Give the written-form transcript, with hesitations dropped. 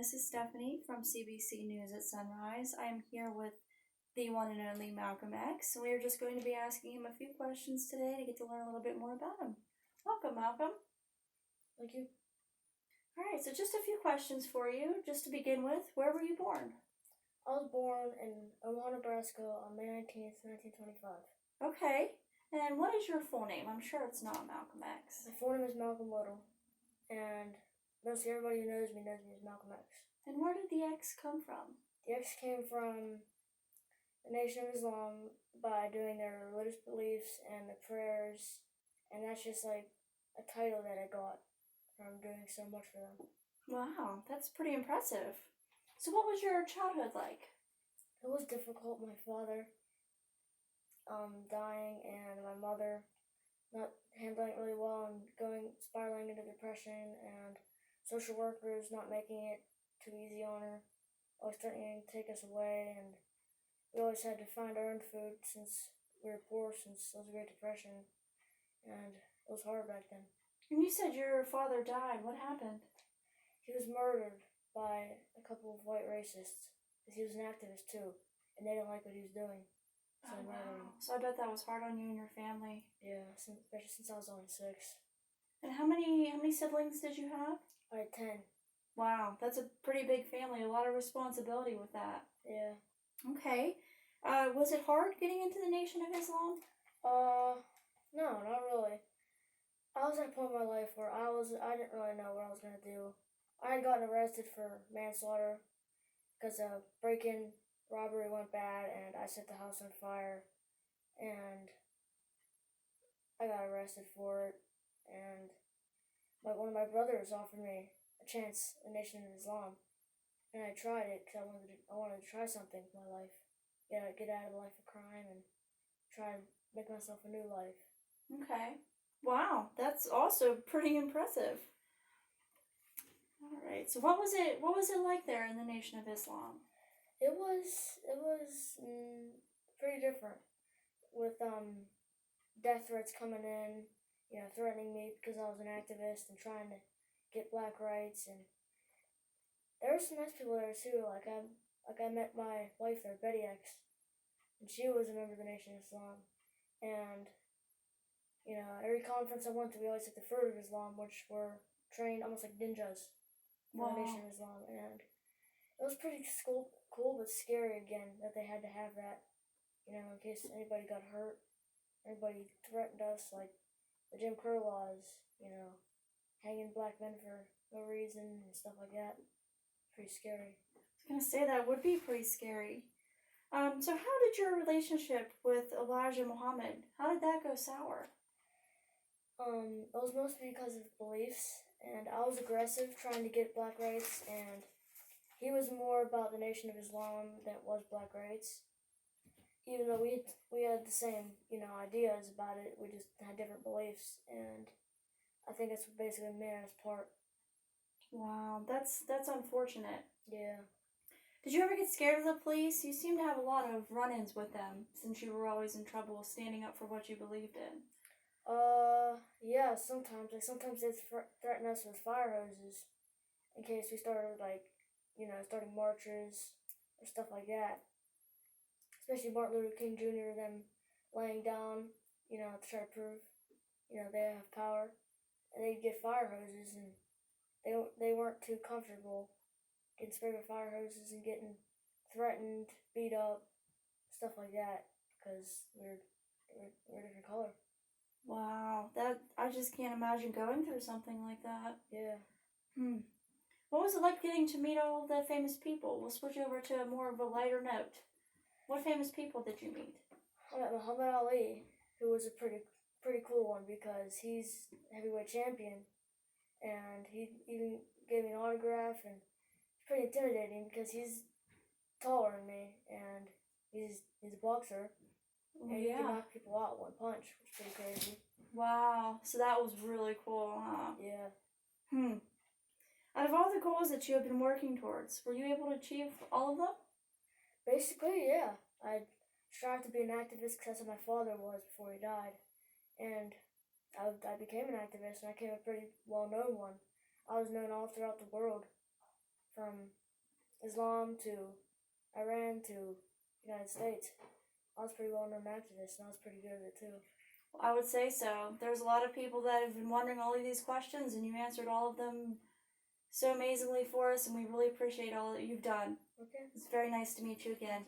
This is Stephanie from CBC News at Sunrise. I am here with the one and only Malcolm X. We are just going to be asking him a few questions today to get to learn a little bit more about him. Welcome, Malcolm. Thank you. All right, so just a few questions for you. Just to begin with, where were you born? I was born in Omaha, Nebraska on May 19th, 1925. Okay, and what is your full name? I'm sure it's not Malcolm X. My full name is Malcolm Little, and mostly everybody who knows me as Malcolm X. And where did the X come from? The X came from the Nation of Islam by doing their religious beliefs and the prayers, and that's just like a title that I got from doing so much for them. Wow, that's pretty impressive. So what was your childhood like? It was difficult. My father dying and my mother not handling it really well and spiraling into depression, and social workers not making it too easy on her, always threatening to take us away, and we always had to find our own food since we were poor, since it was a Great Depression, and it was hard back then. And you said your father died. What happened? He was murdered by a couple of white racists because he was an activist too, and they didn't like what he was doing. So oh, wow. So I bet that was hard on you and your family. Yeah, especially since I was only 6. And how many siblings did you have? I had 10. Wow, that's a pretty big family. A lot of responsibility with that. Yeah. Okay. Was it hard getting into the Nation of Islam? No, not really. I was at a point in my life where I didn't really know what I was gonna do. I had gotten arrested for manslaughter because a break-in robbery went bad and I set the house on fire, and I got arrested for it. And one of my brothers offered me a chance in the Nation of Islam, and I tried it because I wanted to try something with my life, get out of the life of crime and try and make myself a new life. Okay. Wow, that's also pretty impressive. All right. So what was it like there in the Nation of Islam? It was pretty different, with death threats coming in, threatening me because I was an activist and trying to get black rights, and there were some nice people there too. Like I met my wife there, Betty X, and she was a member of the Nation of Islam, and every conference I went to, we always had the Fruit of Islam, which were trained almost like ninjas for the Nation of Islam, and it was pretty cool but scary again that they had to have that, in case anybody got hurt, anybody threatened us, like the Jim Crow laws, hanging black men for no reason and stuff like that. Pretty scary. I was gonna say that would be pretty scary. So how did your relationship with Elijah Muhammad, how did that go sour? It was mostly because of beliefs, and I was aggressive trying to get black rights, and he was more about the Nation of Islam than it was black rights. Even though we had the same, ideas about it, we just had different beliefs, and I think that's what basically made us part. Wow, that's unfortunate. Yeah. Did you ever get scared of the police? You seem to have a lot of run-ins with them since you were always in trouble standing up for what you believed in. Yeah, sometimes. Like, sometimes they'd threaten us with fire hoses in case we started, starting marches or stuff like that. Especially Martin Luther King Jr., them laying down, to try to prove, they have power. And they'd get fire hoses, and they weren't too comfortable getting sprayed with fire hoses and getting threatened, beat up, stuff like that, because we're a different color. Wow, I just can't imagine going through something like that. Yeah. What was it like getting to meet all of the famous people? We'll switch over to more of a lighter note. What famous people did you meet? I met Muhammad Ali, who was a pretty cool one because he's heavyweight champion, and he even gave me an autograph, and it's pretty intimidating because he's taller than me, and he's a boxer. And he can knock people out with one punch, which is pretty crazy. Wow, so that was really cool, huh? Yeah. Out of all the goals that you have been working towards, were you able to achieve all of them? Basically, yeah. I strive to be an activist because that's what my father was before he died. And I became an activist, and I became a pretty well-known one. I was known all throughout the world from Islam to Iran to United States. I was a pretty well known activist, and I was pretty good at it too. I would say so. There's a lot of people that have been wondering all of these questions, and you answered all of them so amazingly for us, and we really appreciate all that you've done. Okay. It's very nice to meet you again.